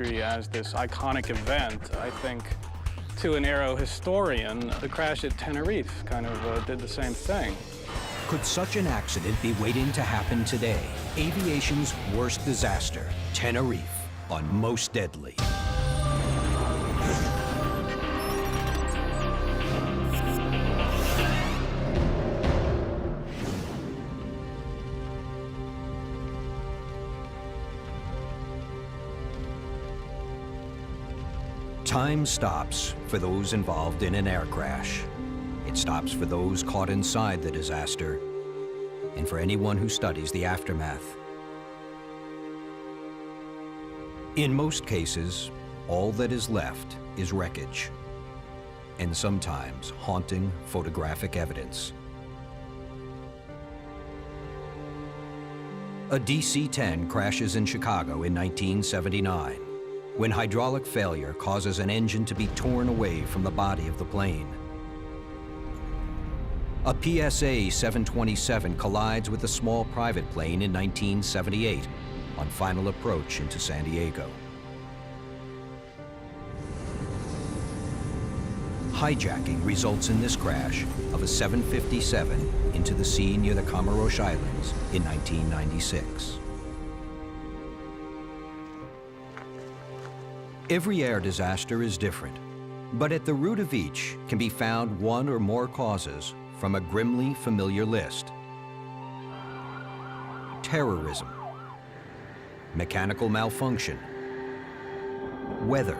as this iconic event. I think to an aero historian, the crash at Tenerife kind of did the same thing. Could such an accident be waiting to happen today? Aviation's worst disaster, Tenerife, on Most Deadly. Time stops for those involved in an air crash. It stops for those caught inside the disaster and for anyone who studies the aftermath. In most cases, all that is left is wreckage and sometimes haunting photographic evidence. A DC-10 crashes in Chicago in 1979. When hydraulic failure causes an engine to be torn away from the body of the plane. A PSA 727 collides with a small private plane in 1978 on final approach into San Diego. Hijacking results in this crash of a 757 into the sea near the Comoros Islands in 1996. Every air disaster is different, but at the root of each can be found one or more causes from a grimly familiar list. Terrorism, mechanical malfunction, weather,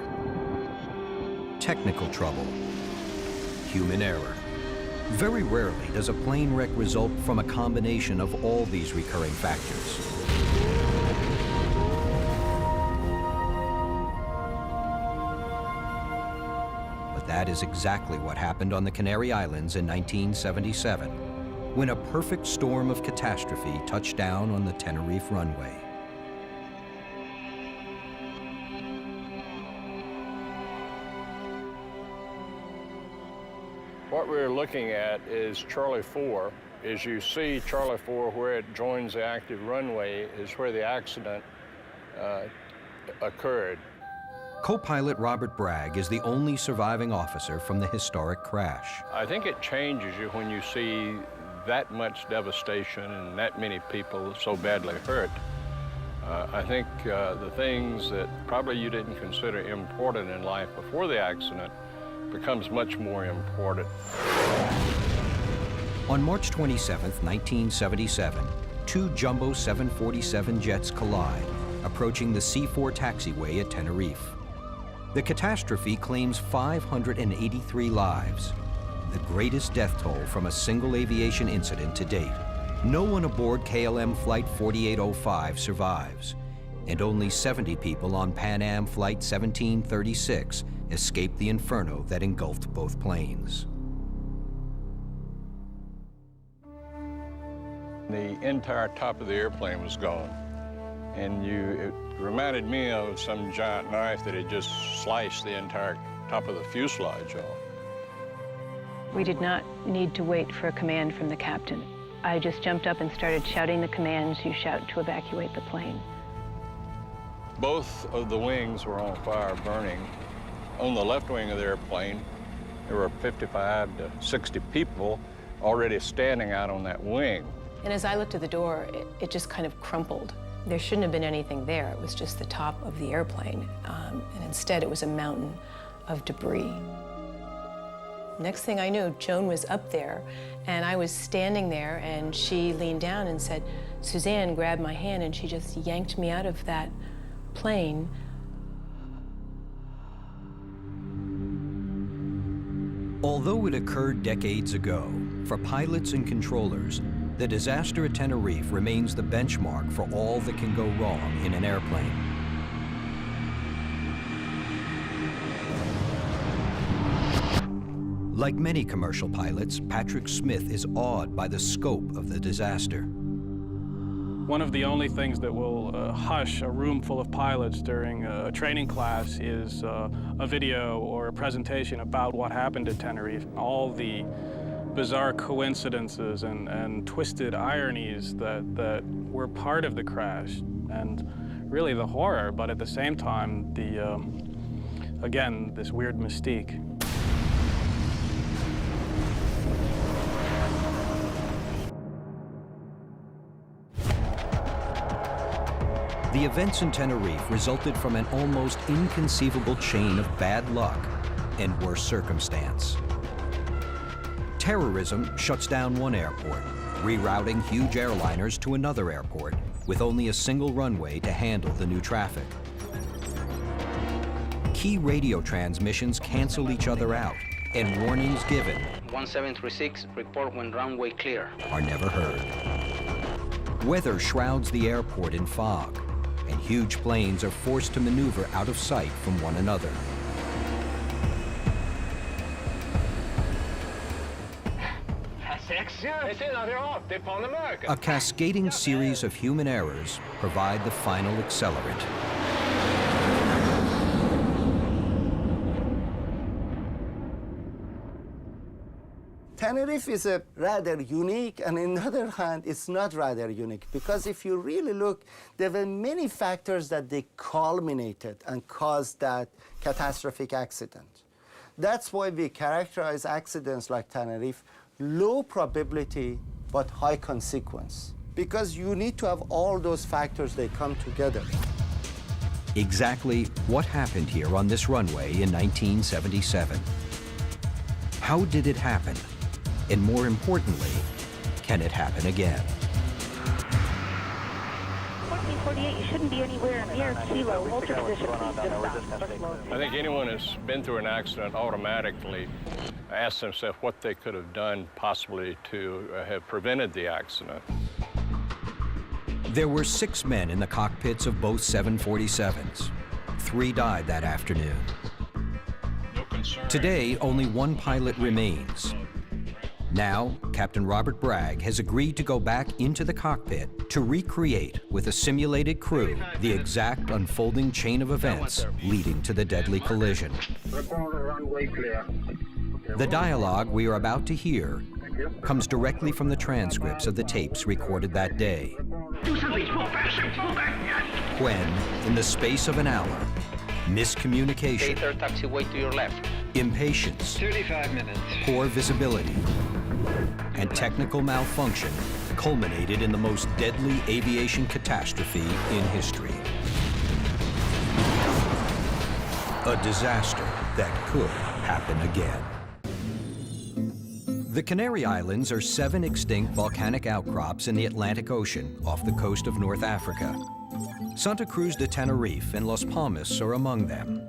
technical trouble, human error. Very rarely does a plane wreck result from a combination of all these recurring factors. That is exactly what happened on the Canary Islands in 1977, when a perfect storm of catastrophe touched down on the Tenerife runway. What we're looking at is Charlie 4. As you see Charlie 4, where it joins the active runway, is where the accident occurred. Co-pilot Robert Bragg is the only surviving officer from the historic crash. I think it changes you when you see that much devastation and that many people so badly hurt. I think the things that probably you didn't consider important in life before the accident becomes much more important. On March 27, 1977, two jumbo 747 jets collide, approaching the C4 taxiway at Tenerife. The catastrophe claims 583 lives, the greatest death toll from a single aviation incident to date. No one aboard KLM Flight 4805 survives, and only 70 people on Pan Am Flight 1736 escaped the inferno that engulfed both planes. The entire top of the airplane was gone, and it reminded me of some giant knife that had just sliced the entire top of the fuselage off. We did not need to wait for a command from the captain. I just jumped up and started shouting the commands you shout to evacuate the plane. Both of the wings were on fire, burning. On the left wing of the airplane, there were 55 to 60 people already standing out on that wing. And as I looked at the door, it just kind of crumpled. There shouldn't have been anything there. It was just the top of the airplane. And instead, it was a mountain of debris. Next thing I knew, Joan was up there, and I was standing there, and she leaned down and said, Suzanne grabbed my hand, and she just yanked me out of that plane. Although it occurred decades ago, for pilots and controllers, the disaster at Tenerife remains the benchmark for all that can go wrong in an airplane. Like many commercial pilots, Patrick Smith is awed by the scope of the disaster. One of the only things that will hush a room full of pilots during a training class is a video or a presentation about what happened at Tenerife. All the bizarre coincidences and twisted ironies that were part of the crash. And really the horror, but at the same time, again, this weird mystique. The events in Tenerife resulted from an almost inconceivable chain of bad luck and worse circumstance. Terrorism shuts down one airport, rerouting huge airliners to another airport with only a single runway to handle the new traffic. Key radio transmissions cancel each other out, and warnings given 1736, report when runway clear. are never heard. Weather shrouds the airport in fog, and huge planes are forced to maneuver out of sight from one another. A cascading series of human errors provide the final accelerant. Tenerife is a rather unique, and on the other hand, it's not rather unique, because if you really look, there were many factors that they culminated and caused that catastrophic accident. That's why we characterize accidents like Tenerife low probability but high consequence, because you need to have all those factors, they come together. Exactly what happened here on this runway in 1977? How did it happen? And more importantly, can it happen again? 1448, you shouldn't be anywhere near Kilo. Hold your position, please. Just stop. I think anyone who's been through an accident automatically asks themselves what they could have done possibly to have prevented the accident. There were 6 men in the cockpits of both 747s. 3 died that afternoon. Today, only 1 pilot remains. Now, Captain Robert Bragg has agreed to go back into the cockpit to recreate with a simulated crew the exact unfolding chain of events leading to the deadly collision. The dialogue we are about to hear comes directly from the transcripts of the tapes recorded that day. When, in the space of an hour, miscommunication, Taxiway to your left. impatience, 35 minutes. poor visibility, and technical malfunction culminated in the most deadly aviation catastrophe in history. A disaster that could happen again. The Canary Islands are 7 extinct volcanic outcrops in the Atlantic Ocean off the coast of North Africa. Santa Cruz de Tenerife and Las Palmas are among them.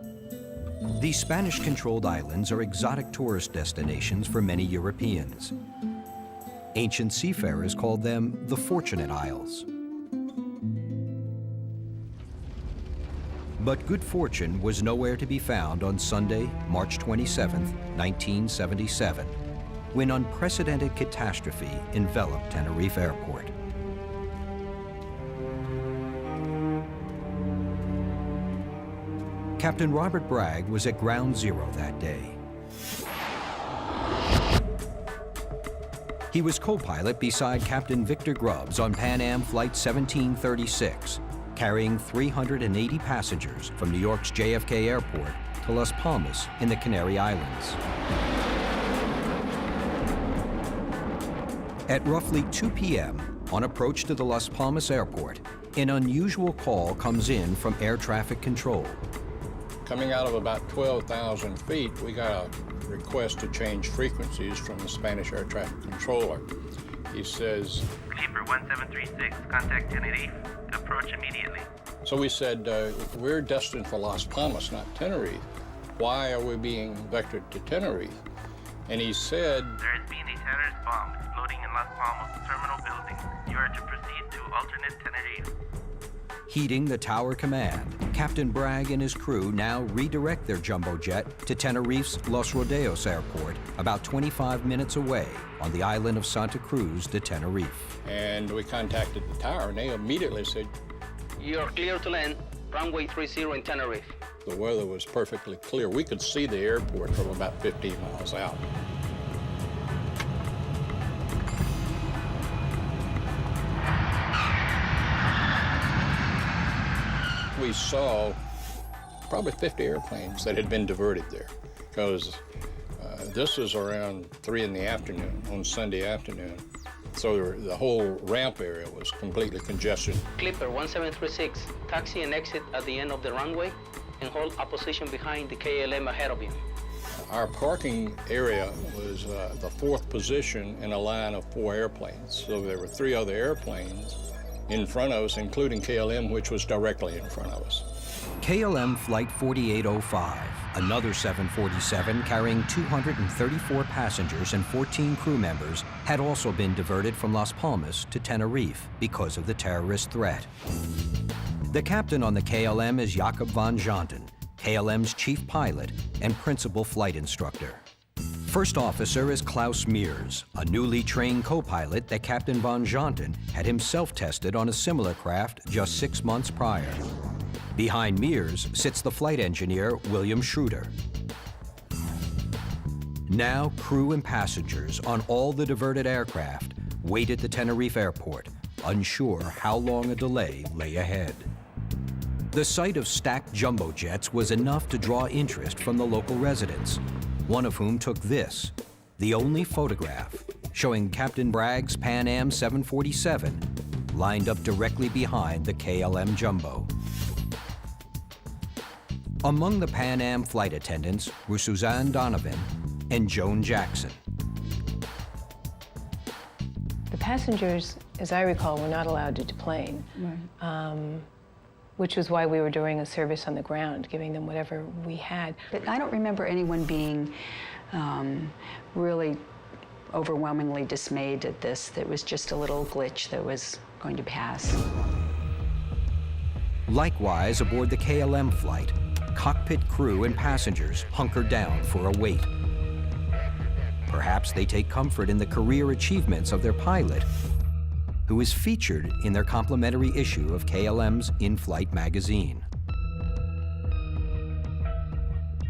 These Spanish-controlled islands are exotic tourist destinations for many Europeans. Ancient seafarers called them the Fortunate Isles. But good fortune was nowhere to be found on Sunday, March 27, 1977, when unprecedented catastrophe enveloped Tenerife Airport. Captain Robert Bragg was at Ground Zero that day. He was co-pilot beside Captain Victor Grubbs on Pan Am Flight 1736, carrying 380 passengers from New York's JFK Airport to Las Palmas in the Canary Islands. At roughly 2 p.m., on approach to the Las Palmas Airport, an unusual call comes in from air traffic control. Coming out of about 12,000 feet, we got a request to change frequencies from the Spanish air traffic controller. He says, Sleeper 1736, contact Tenerife. Approach immediately. So we said, we're destined for Las Palmas, not Tenerife. Why are we being vectored to Tenerife? And he said, there has been a terrorist bomb exploding in Las Palmas terminal building. You are to proceed to alternate Tenerife. Heeding the tower command, Captain Bragg and his crew now redirect their jumbo jet to Tenerife's Los Rodeos Airport, about 25 minutes away on the island of Santa Cruz de Tenerife. And we contacted the tower, and they immediately said, You are clear to land, runway 30 in Tenerife. the weather was perfectly clear. We could see the airport from about 15 miles out. we saw probably 50 airplanes that had been diverted there, because this was around 3 in the afternoon on Sunday afternoon. So the whole ramp area was completely congested. Clipper 1736, taxi and exit at the end of the runway and hold a position behind the KLM ahead of you. Our parking area was the 4th position in a line of 4 airplanes. So there were 3 other airplanes in front of us, including KLM, which was directly in front of us. KLM Flight 4805, another 747 carrying 234 passengers and 14 crew members, had also been diverted from Las Palmas to Tenerife because of the terrorist threat. The captain on the KLM is Jacob van Janten, KLM's chief pilot and principal flight instructor. First officer is Klaus Meers, a newly trained co-pilot that Captain van Janten had himself tested on a similar craft just 6 months prior. Behind Meers sits the flight engineer, William Schroeder. Now, crew and passengers on all the diverted aircraft wait at the Tenerife airport, unsure how long a delay lay ahead. The sight of stacked jumbo jets was enough to draw interest from the local residents, one of whom took this, the only photograph, showing Captain Bragg's Pan Am 747 lined up directly behind the KLM Jumbo. Among the Pan Am flight attendants were Suzanne Donovan and Joan Jackson. The passengers, as I recall, were not allowed to deplane, which was why we were doing a service on the ground, giving them whatever we had. But I don't remember anyone being really overwhelmingly dismayed at this. It was just a little glitch that was going to pass. Likewise, aboard the KLM flight, cockpit crew and passengers hunker down for a wait. Perhaps they take comfort in the career achievements of their pilot, who is featured in their complimentary issue of KLM's In-Flight magazine.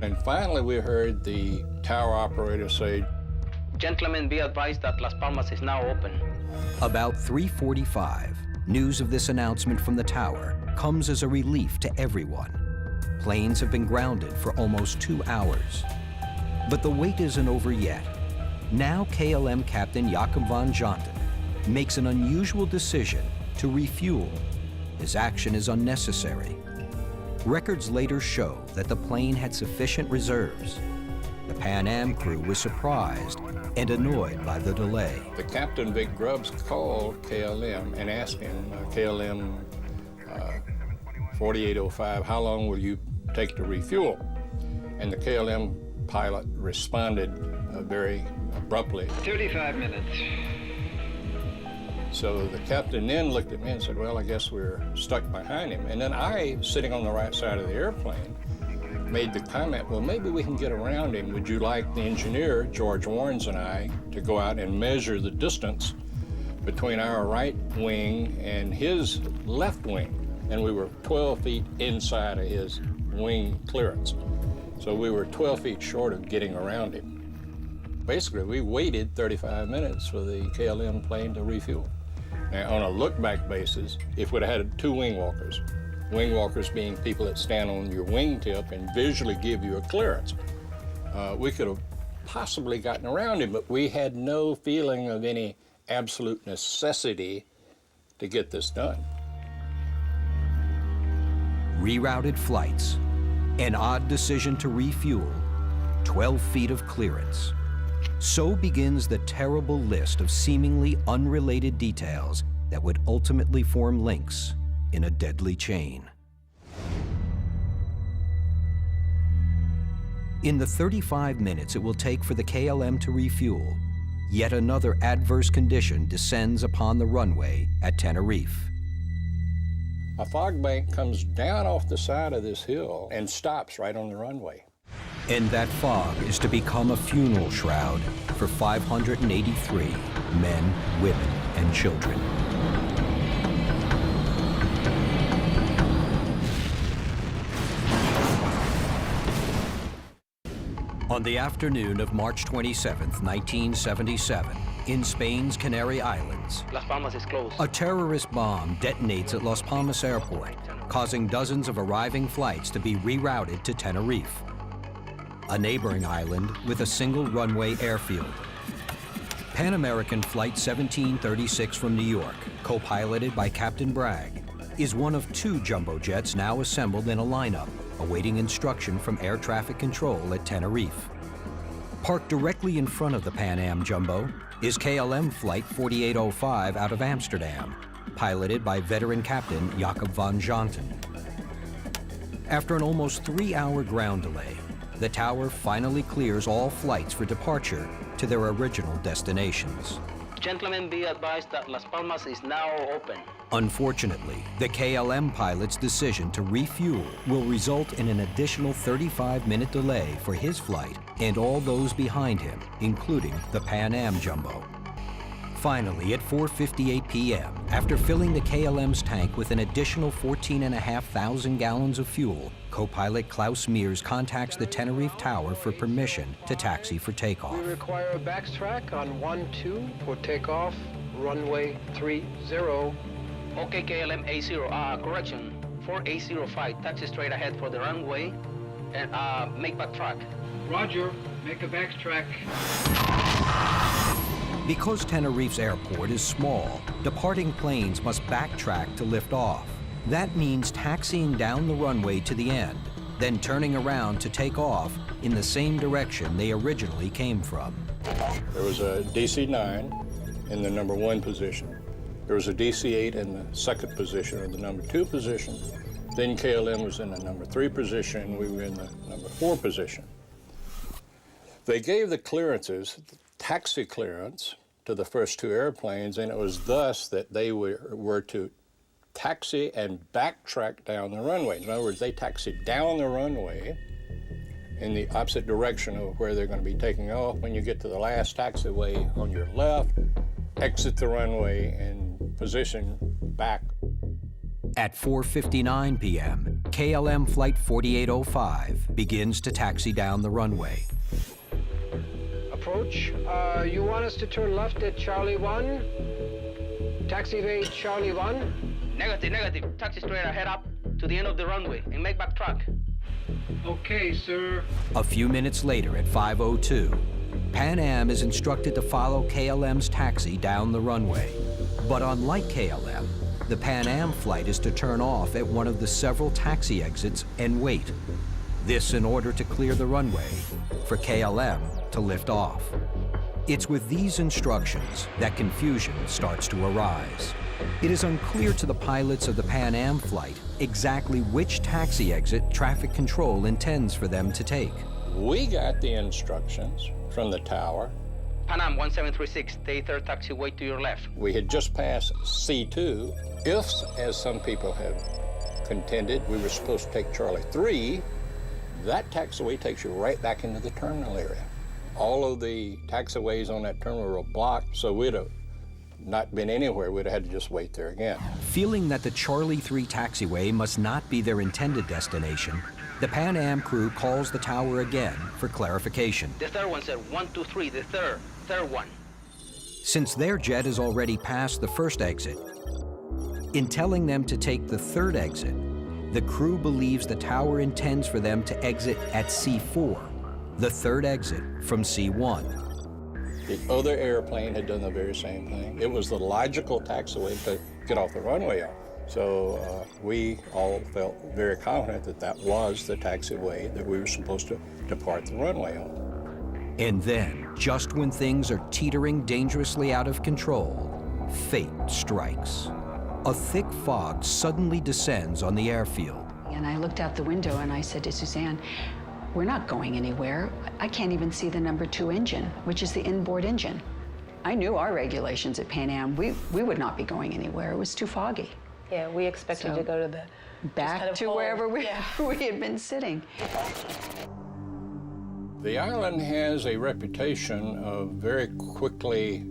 And finally, we heard the tower operator say, Gentlemen, be advised that Las Palmas is now open. About 3:45, news of this announcement from the tower comes as a relief to everyone. Planes have been grounded for almost 2 hours. But the wait isn't over yet. Now KLM Captain Jacob van Janten makes an unusual decision to refuel. His action is unnecessary. Records later show that the plane had sufficient reserves. The Pan Am crew was surprised and annoyed by the delay. the captain, Vic Grubbs, called KLM and asked him, KLM 4805, how long will you take to refuel? And the KLM pilot responded very abruptly. 35 minutes. So the captain then looked at me and said, well, I guess we're stuck behind him. And then I, sitting on the right side of the airplane, made the comment, well, maybe we can get around him. Would you like the engineer, George Warrens, and I to go out and measure the distance between our right wing and his left wing? And we were 12 feet inside of his wing clearance. So we were 12 feet short of getting around him. Basically, we waited 35 minutes for the KLM plane to refuel. Now, on a look-back basis, if we'd have had 2 wing walkers being people that stand on your wingtip and visually give you a clearance, we could have possibly gotten around him, but we had no feeling of any absolute necessity to get this done. Rerouted flights, an odd decision to refuel, 12 feet of clearance. So begins the terrible list of seemingly unrelated details that would ultimately form links in a deadly chain. In the 35 minutes it will take for the KLM to refuel, yet another adverse condition descends upon the runway at Tenerife. A fog bank comes down off the side of this hill and stops right on the runway. And that fog is to become a funeral shroud for 583 men, women, and children. On the afternoon of March 27, 1977, in Spain's Canary Islands, Las Palmas is closed. a terrorist bomb detonates at Las Palmas Airport, causing dozens of arriving flights to be rerouted to Tenerife, a neighboring island with a single runway airfield. Pan American Flight 1736 from New York, co-piloted by Captain Bragg, is one of 2 jumbo jets now assembled in a lineup, awaiting instruction from air traffic control at Tenerife. Parked directly in front of the Pan Am Jumbo is KLM Flight 4805 out of Amsterdam, piloted by veteran captain Jacob van Janten. After an almost 3-hour ground delay, the tower finally clears all flights for departure to their original destinations. Gentlemen, be advised that Las Palmas is now open. Unfortunately, the KLM pilot's decision to refuel will result in an additional 35-minute delay for his flight and all those behind him, including the Pan Am Jumbo. Finally, at 4:58 p.m., after filling the KLM's tank with an additional 14,500 gallons of fuel, co-pilot Klaus Mears contacts the Tenerife Tower for permission to taxi for takeoff. We require a backtrack on 12 for takeoff, runway 30. Okay, KLM A0, correction, 4805, taxi straight ahead for the runway and make backtrack. Roger, make a backtrack. Because Tenerife's airport is small, departing planes must backtrack to lift off. That means taxiing down the runway to the end, then turning around to take off in the same direction they originally came from. There was a DC-9 in the number 1 position. There was a DC-8 in the 2nd position, or the number 2 position. Then KLM was in the number 3 position. We were in the number 4 position. They gave the clearances, taxi clearance, to the first 2 airplanes, and it was thus that they were to taxi and backtrack down the runway. In other words, they taxied down the runway in the opposite direction of where they're going to be taking off. When you get to the last taxiway on your left, exit the runway and position back. At 4:59 p.m., KLM Flight 4805 begins to taxi down the runway. Approach. You want us to turn left at Charlie 1? Taxi evade Charlie 1? Negative. Taxi straight ahead up to the end of the runway and make backtrack. Okay, sir. A few minutes later at 5:02, Pan Am is instructed to follow KLM's taxi down the runway. But unlike KLM, the Pan Am flight is to turn off at one of the several taxi exits and wait. This in order to clear the runway for KLM to lift off. It's with these instructions that confusion starts to arise. It is unclear to the pilots of the Pan Am flight exactly which taxi exit traffic control intends for them to take. We got the instructions from the tower. Pan Am 1736, take 3rd taxiway to your left. We had just passed C2. If, as some people have contended, we were supposed to take Charlie 3, that taxiway takes you right back into the terminal area. All of the taxiways on that terminal were blocked, so we'd have not been anywhere. We'd have had to just wait there again. Feeling that the Charlie 3 taxiway must not be their intended destination, the Pan Am crew calls the tower again for clarification. The 3rd one, sir. 1, 2, 3, the third one. Since their jet has already passed the first exit, in telling them to take the 3rd exit, the crew believes the tower intends for them to exit at C4, the 3rd exit from C1. The other airplane had done the very same thing. It was the logical taxiway to get off the runway on. So we all felt very confident that that was the taxiway that we were supposed to depart the runway on. And then, just when things are teetering dangerously out of control, fate strikes. A thick fog suddenly descends on the airfield. And I looked out the window and I said to Suzanne, we're not going anywhere. I can't even see the number 2 engine, which is the inboard engine. I knew our regulations at Pan Am. We would not be going anywhere. It was too foggy. Yeah, we expected to go to the back to wherever we had been sitting. The island has a reputation of very quickly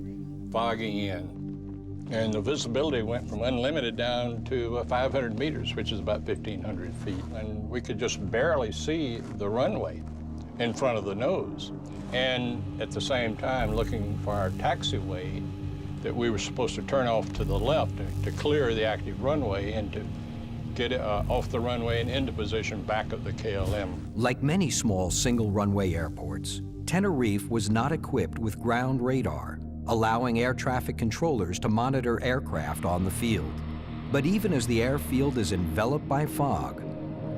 fogging in. And the visibility went from unlimited down to 500 meters, which is about 1,500 feet. And we could just barely see the runway in front of the nose. And at the same time, looking for our taxiway that we were supposed to turn off to the left to clear the active runway and to get off the runway and into position back of the KLM. Like many small single-runway airports, Tenerife was not equipped with ground radar, allowing air traffic controllers to monitor aircraft on the field. But even as the airfield is enveloped by fog,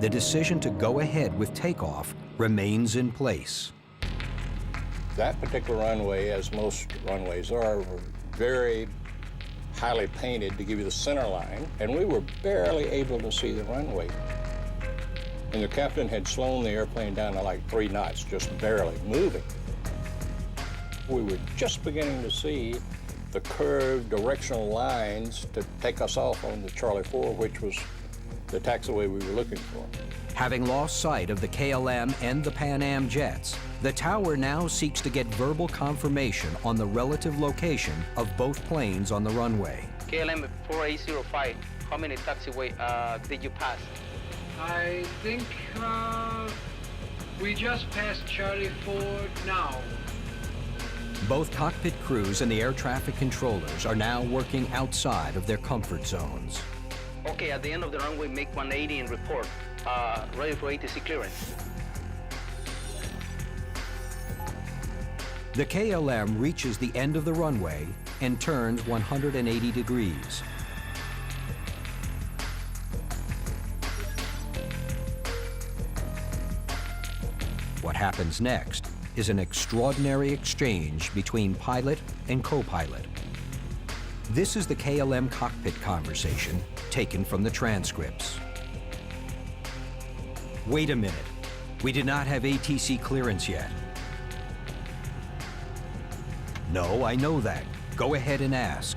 the decision to go ahead with takeoff remains in place. That particular runway, as most runways are, were very highly painted to give you the center line, and we were barely able to see the runway. And the captain had slowed the airplane down to like 3 knots, just barely moving. We were just beginning to see the curved directional lines to take us off on the Charlie 4, which was the taxiway we were looking for. Having lost sight of the KLM and the Pan Am jets, the tower now seeks to get verbal confirmation on the relative location of both planes on the runway. KLM 4805, how many taxiway did you pass? I think we just passed Charlie 4 now. Both cockpit crews and the air traffic controllers are now working outside of their comfort zones. Okay, at the end of the runway, make 180 and report. Ready for ATC clearance. The KLM reaches the end of the runway and turns 180 degrees. What happens next is an extraordinary exchange between pilot and co-pilot. This is the KLM cockpit conversation taken from the transcripts. Wait a minute. We did not have ATC clearance yet. No, I know that. Go ahead and ask.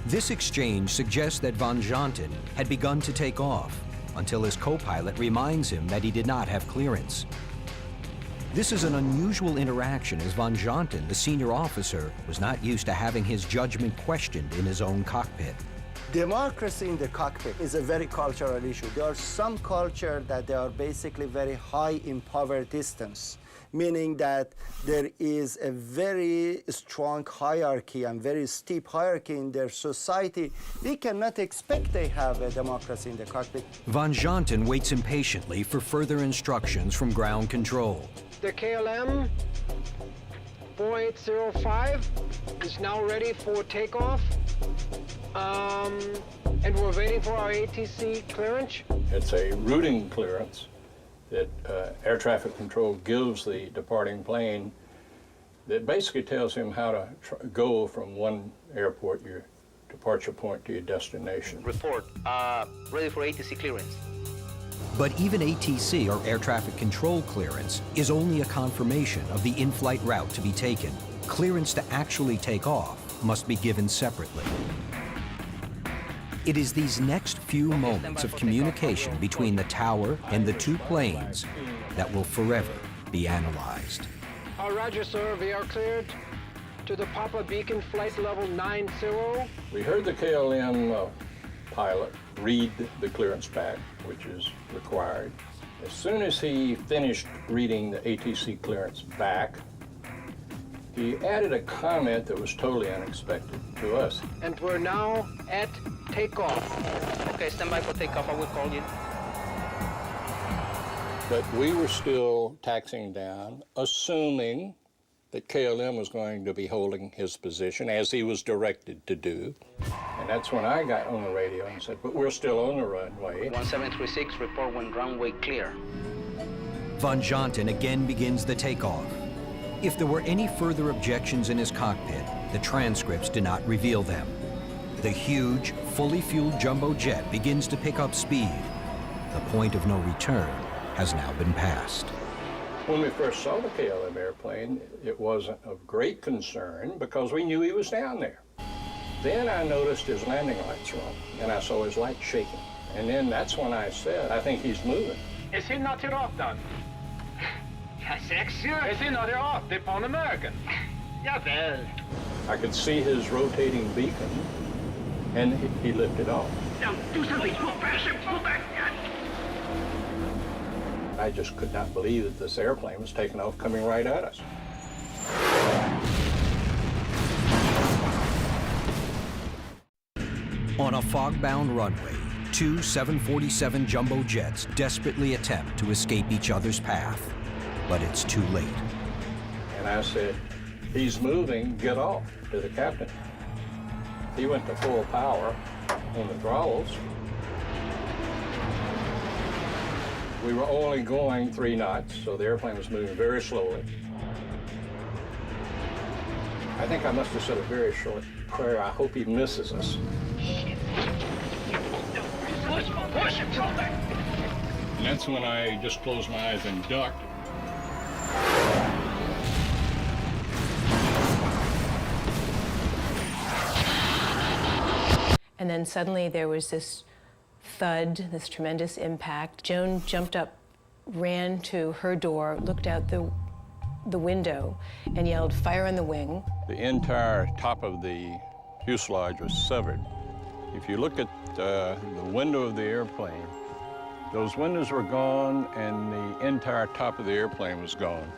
This exchange suggests that Van Janten had begun to take off until his co-pilot reminds him that he did not have clearance. This is an unusual interaction as Van Janten, the senior officer, was not used to having his judgment questioned in his own cockpit. Democracy in the cockpit is a very cultural issue. There are some cultures that they are basically very high in power distance, meaning that there is a very strong hierarchy and very steep hierarchy in their society. We cannot expect they have a democracy in the cockpit. Van Janten waits impatiently for further instructions from ground control. The KLM 4805 is now ready for takeoff. And we're waiting for our ATC clearance. It's a routing clearance that air traffic control gives the departing plane that basically tells him how to go from one airport, your departure point, to your destination. Report, ready for ATC clearance. But even ATC, or air traffic control clearance, is only a confirmation of the in-flight route to be taken. Clearance to actually take off must be given separately. It is these next few moments of communication between the tower and the two planes that will forever be analyzed. Roger, sir. We are cleared to the Papa Beacon flight level 90. We heard the KLM pilot read the clearance pack, which is required. As soon as he finished reading the ATC clearance back, he added a comment that was totally unexpected to us. And we're now at takeoff. Okay, stand by for takeoff. I will call you. But we were still taxiing down, assuming that KLM was going to be holding his position as he was directed to do. And that's when I got on the radio and said, but we're still on the runway. 1736, report when runway clear. Van Janten again begins the takeoff. If there were any further objections in his cockpit, the transcripts do not reveal them. The huge, fully fueled jumbo jet begins to pick up speed. The point of no return has now been passed. When we first saw the KLM airplane, it wasn't of great concern because we knew he was down there. Then I noticed his landing lights were on, and I saw his lights shaking. And then that's when I said, I think he's moving. Is he not Iraq then? Is he not Iraq? The Pan American? Javel. I could see his rotating beacon, and he lifted off. Now, do something. Pull back. I just could not believe that this airplane was taking off, coming right at us. On a fog-bound runway, two 747 jumbo jets desperately attempt to escape each other's path, but it's too late. And I said, "He's moving, get off," to the captain. He went to full power on the throttles. We were only going 3 knots, so the airplane was moving very slowly. I think I must have said a very short prayer. I hope he misses us. And that's when I just closed my eyes and ducked. And then suddenly there was this thud, this tremendous impact. Joan jumped up, ran to her door, looked out the window, and yelled, "Fire on the wing." The entire top of the fuselage was severed. If you look at the window of the airplane, those windows were gone and the entire top of the airplane was gone.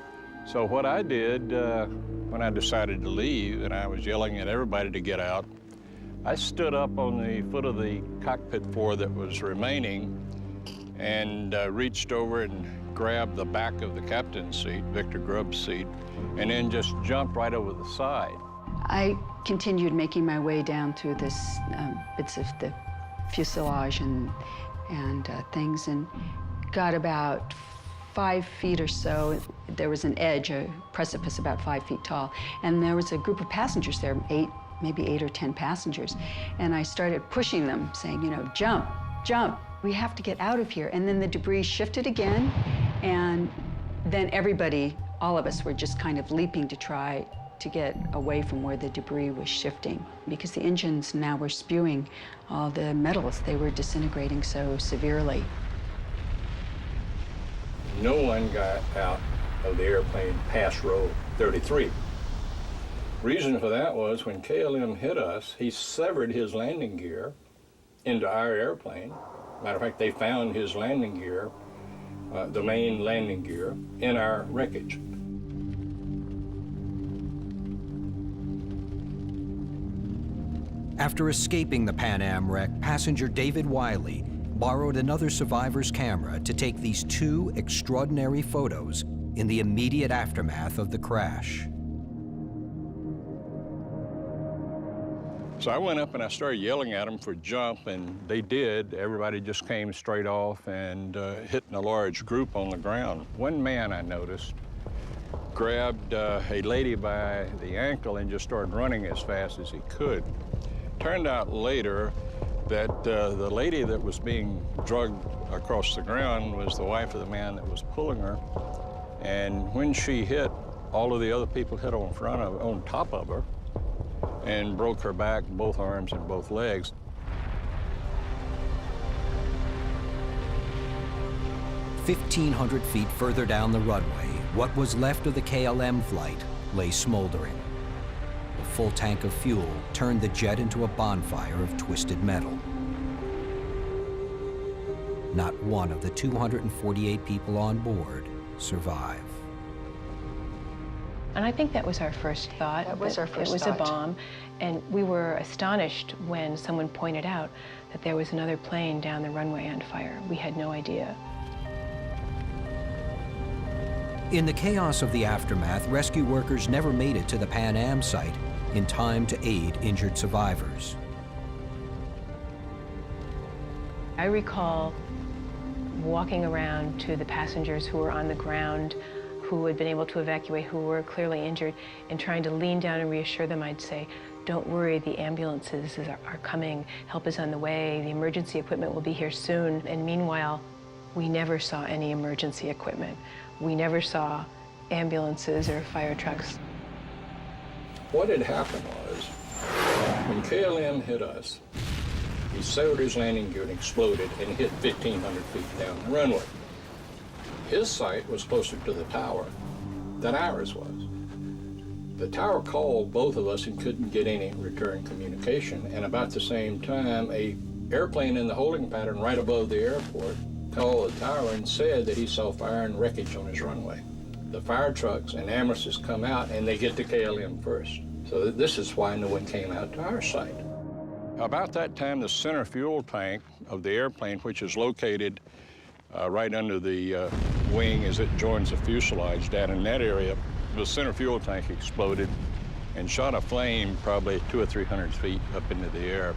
So what I did when I decided to leave and I was yelling at everybody to get out, I stood up on the foot of the cockpit floor that was remaining and reached over and grabbed the back of the captain's seat, Victor Grubb's seat, and then just jumped right over the side. I continued making my way down through this bits of the fuselage and things, and got about 5 feet or so. There was an edge, a precipice about 5 feet tall, and there was a group of passengers there, maybe 8 or 10 passengers, and I started pushing them, saying, you know, "Jump, jump. We have to get out of here." And then the debris shifted again, and then everybody, all of us, were just kind of leaping to try to get away from where the debris was shifting, because the engines now were spewing all the metals. They were disintegrating so severely. No one got out of the airplane past row 33. Reason for that was when KLM hit us, he severed his landing gear into our airplane. Matter of fact, they found his landing gear, the main landing gear, in our wreckage. After escaping the Pan Am wreck, passenger David Wiley borrowed another survivor's camera to take these 2 extraordinary photos in the immediate aftermath of the crash. So I went up and I started yelling at them for jump, and they did. Everybody just came straight off and hit in a large group on the ground. One man I noticed grabbed a lady by the ankle and just started running as fast as he could. Turned out later that the lady that was being dragged across the ground was the wife of the man that was pulling her. And when she hit, all of the other people hit on top of her and broke her back, both arms and both legs. "1,500 feet further down the runway, what was left of the KLM flight lay smoldering. A full tank of fuel turned the jet into a bonfire of twisted metal. Not one of the 248 people on board survived. And I think that was our first thought. That was our first It was thought. a bomb, and we were astonished when someone pointed out that there was another plane down the runway on fire. We had no idea. In the chaos of the aftermath, rescue workers never made it to the Pan Am site in time to aid injured survivors. I recall walking around to the passengers who were on the ground, who had been able to evacuate, who were clearly injured, and trying to lean down and reassure them. I'd say, "Don't worry, the ambulances are coming, help is on the way, the emergency equipment will be here soon." And meanwhile, we never saw any emergency equipment. We never saw ambulances or fire trucks. What had happened was, when KLM hit us, he severed his landing gear and exploded and hit 1,500 feet down the runway. His site was closer to the tower than ours was. The tower called both of us and couldn't get any return communication, and about the same time, a airplane in the holding pattern right above the airport called the tower and said that he saw fire and wreckage on his runway. The fire trucks and ambulances come out and they get to KLM first. So this is why no one came out to our site. About that time, the center fuel tank of the airplane, which is located right under the wing as it joins the fuselage, down in that area, the center fuel tank exploded and shot a flame probably 200 or 300 feet up into the air.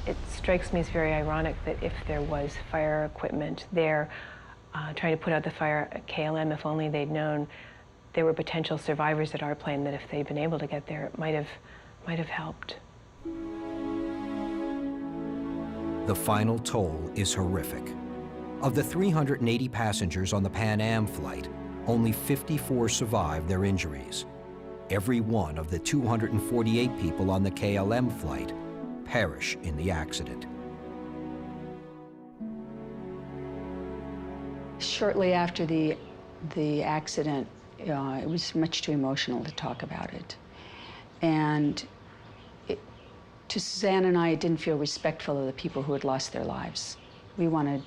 It strikes me as very ironic that if there was fire equipment there trying to put out the fire at KLM, if only they'd known there were potential survivors at our plane, that if they'd been able to get there, it might have helped. The final toll is horrific. Of the 380 passengers on the Pan Am flight, only 54 survived their injuries. Every one of the 248 people on the KLM flight perish in the accident. Shortly after the accident, it was much too emotional to talk about it. And to Suzanne and I, it didn't feel respectful of the people who had lost their lives. We wanted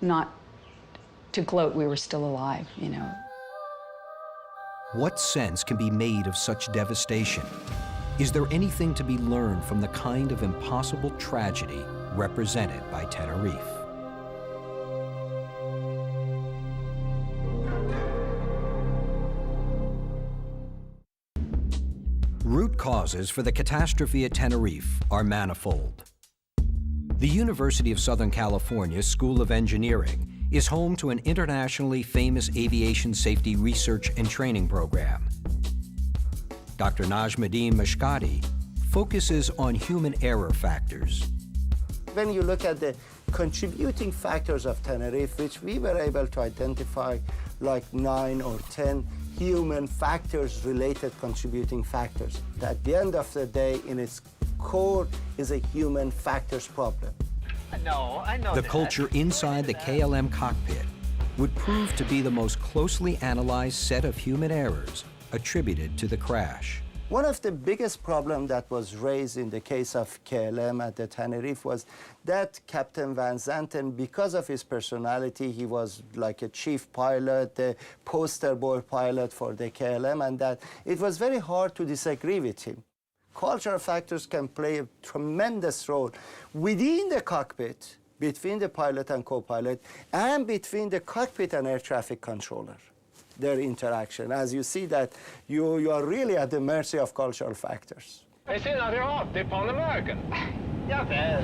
not to gloat we were still alive, you know. What sense can be made of such devastation? Is there anything to be learned from the kind of impossible tragedy represented by Tenerife? Root causes for the catastrophe at Tenerife are manifold. The University of Southern California School of Engineering is home to an internationally famous aviation safety research and training program. Dr. Najmuddin Mashkati focuses on human error factors. When you look at the contributing factors of Tenerife, which we were able to identify like 9 or 10 human factors, related contributing factors. At the end of the day, in its core, is a human factors problem. No, I know The that. culture inside the KLM cockpit would prove to be the most closely analyzed set of human errors attributed to the crash. One of the biggest problems that was raised in the case of KLM at the Tenerife was that Captain Van Zanten, because of his personality, he was like a chief pilot, the poster boy pilot for the KLM, and that it was very hard to disagree with him. Cultural factors can play a tremendous role within the cockpit, between the pilot and co-pilot, and between the cockpit and air traffic controller. Their interaction. As you see that you are really at the mercy of cultural factors. They say that they're off, they're Pan-American. Yeah, well.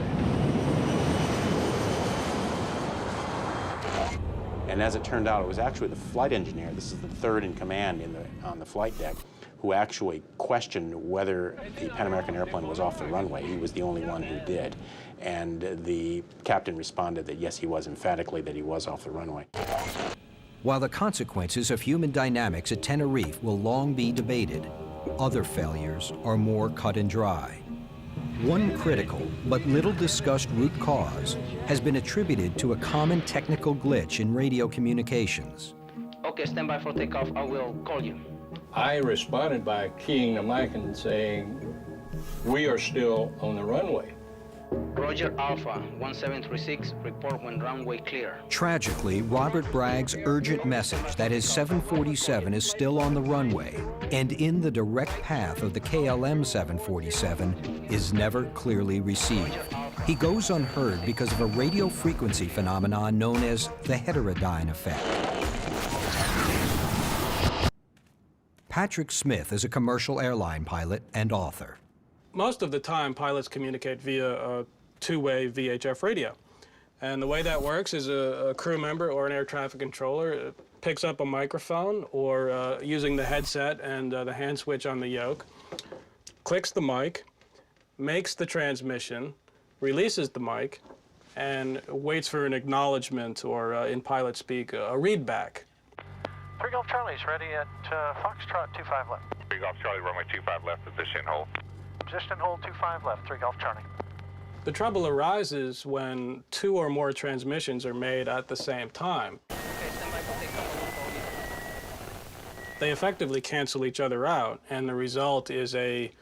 And as it turned out, it was actually the flight engineer, this is the third in command on the flight deck, who actually questioned whether the Pan American airplane was off the runway. He was the only one who did. And the captain responded that yes, he was, emphatically that he was off the runway. While the consequences of human dynamics at Tenerife will long be debated, other failures are more cut and dry. One critical but little discussed root cause has been attributed to a common technical glitch in radio communications. Okay, stand by for takeoff. I will call you. I responded by keying the mic and saying, "We are still on the runway." Roger Alpha 1736, report when runway clear. Tragically, Robert Bragg's urgent message that his 747 is still on the runway and in the direct path of the KLM 747 is never clearly received. He goes unheard because of a radio frequency phenomenon known as the heterodyne effect. Patrick Smith is a commercial airline pilot and author. Most of the time, pilots communicate via a two-way VHF radio. And the way that works is a crew member or an air traffic controller picks up a microphone or using the headset and the hand switch on the yoke, clicks the mic, makes the transmission, releases the mic, and waits for an acknowledgement or, in pilot speak, a readback. 3 Golf Charlie's ready at Foxtrot 25 left. 3 Golf Charlie, runway 25 left, position hold. Position hold 25 left, 3 Golf Charlie. The trouble arises when 2 or more transmissions are made at the same time. They effectively cancel each other out, and the result is a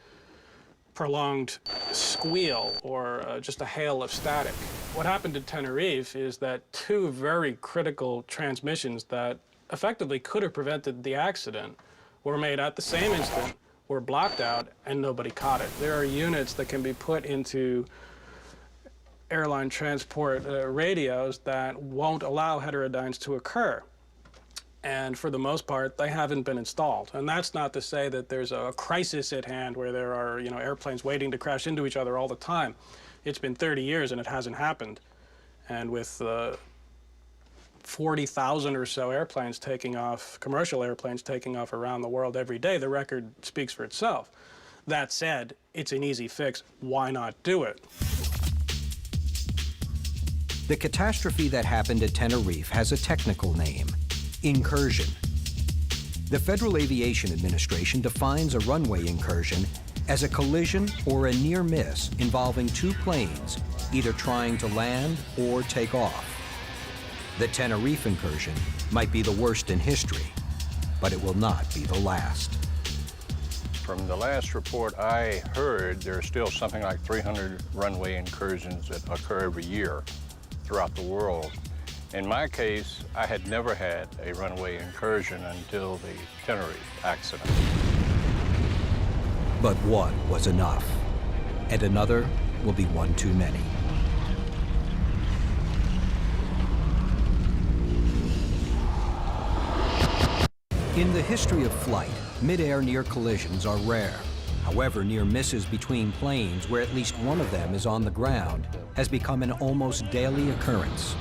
prolonged squeal or just a hail of static. What happened at Tenerife is that 2 very critical transmissions that effectively could have prevented the accident were made at the same instant were blocked out and nobody caught it. There are units that can be put into airline transport radios that won't allow heterodynes to occur. And for the most part, they haven't been installed. And that's not to say that there's a crisis at hand where there are, airplanes waiting to crash into each other all the time. It's been 30 years and it hasn't happened. And with 40,000 or so airplanes taking off, commercial airplanes taking off around the world every day, the record speaks for itself. That said, it's an easy fix. Why not do it? The catastrophe that happened at Tenerife has a technical name: incursion. The Federal Aviation Administration defines a runway incursion as a collision or a near miss involving two planes either trying to land or take off. The Tenerife incursion might be the worst in history, but it will not be the last. From the last report I heard, there's still something like 300 runway incursions that occur every year throughout the world. In my case, I had never had a runway incursion until the Tenerife accident. But one was enough, and another will be one too many. In the history of flight, mid-air near collisions are rare. However, near misses between planes where at least one of them is on the ground has become an almost daily occurrence.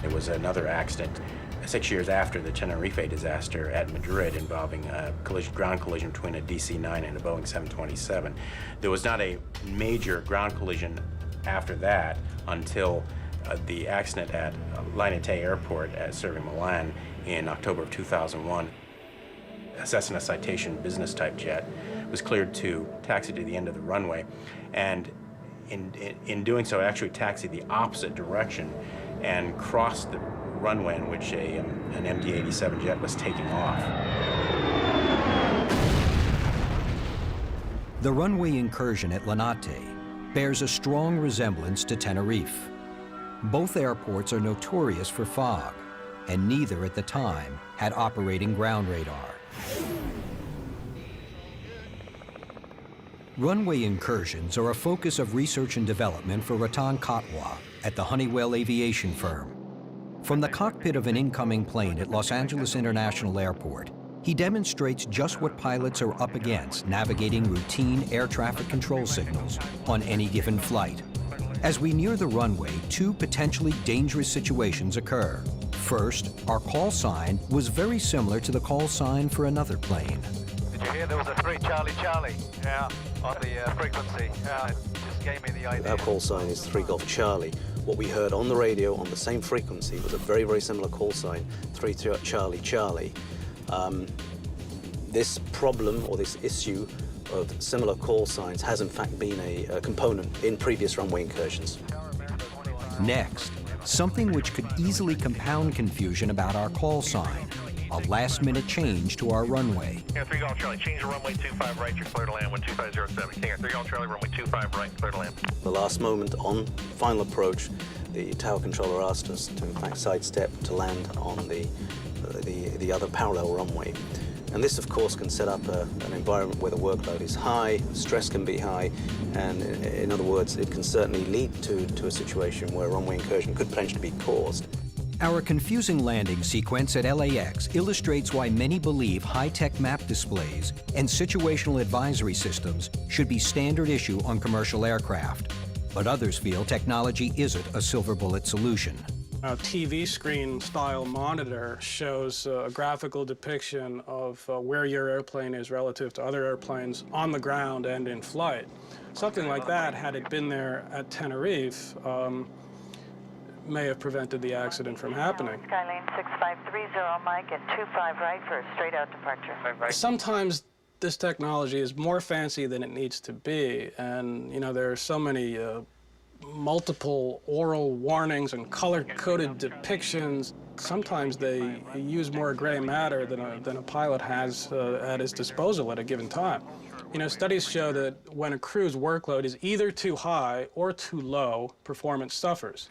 There was another accident 6 years after the Tenerife disaster at Madrid involving a ground collision between a DC-9 and a Boeing 727. There was not a major ground collision after that until the accident at Linate Airport serving Milan in October of 2001. A Cessna Citation business type jet was cleared to taxi to the end of the runway, and in doing so, it actually taxied the opposite direction and crossed the runway in which an MD-87 jet was taking off. The runway incursion at Linate bears a strong resemblance to Tenerife. Both airports are notorious for fog, and neither at the time had operating ground radar. Runway incursions are a focus of research and development for Ratan Katwa at the Honeywell Aviation firm. From the cockpit of an incoming plane at Los Angeles International Airport, he demonstrates just what pilots are up against navigating routine air traffic control signals on any given flight. As we near the runway, two potentially dangerous situations occur. First, our call sign was very similar to the call sign for another plane. Did you hear there was a 3 Charlie Charlie? Yeah, on the frequency. Yeah, it just gave me the idea. Our call sign is 3 Golf Charlie. What we heard on the radio on the same frequency was a very, very similar call sign, 3 Charlie Charlie. This problem or this issue of similar call signs has in fact been a component in previous runway incursions. Next, something which could easily compound confusion about our call sign: a last-minute change to our runway. Here, 3 Golf Charlie, change to runway 25 right, you're clear to land, 12507. Here, 3 Golf Charlie, runway 25 right, clear to land. The last moment on final approach, the tower controller asked us to in fact sidestep to land on the other parallel runway. And this, of course, can set up an environment where the workload is high, stress can be high, and in other words, it can certainly lead to a situation where a runway incursion could potentially be caused. Our confusing landing sequence at LAX illustrates why many believe high-tech map displays and situational advisory systems should be standard issue on commercial aircraft. But others feel technology isn't a silver bullet solution. A TV screen style monitor shows a graphical depiction of where your airplane is relative to other airplanes on the ground and in flight. Something like that, had it been there at Tenerife, may have prevented the accident from happening. Skylane 6530, Mike at 25 right for a straight out departure. Sometimes this technology is more fancy than it needs to be, and there are so many multiple oral warnings and color-coded depictions. Sometimes they use more gray matter than a pilot has at his disposal at a given time. Studies show that when a crew's workload is either too high or too low, performance suffers.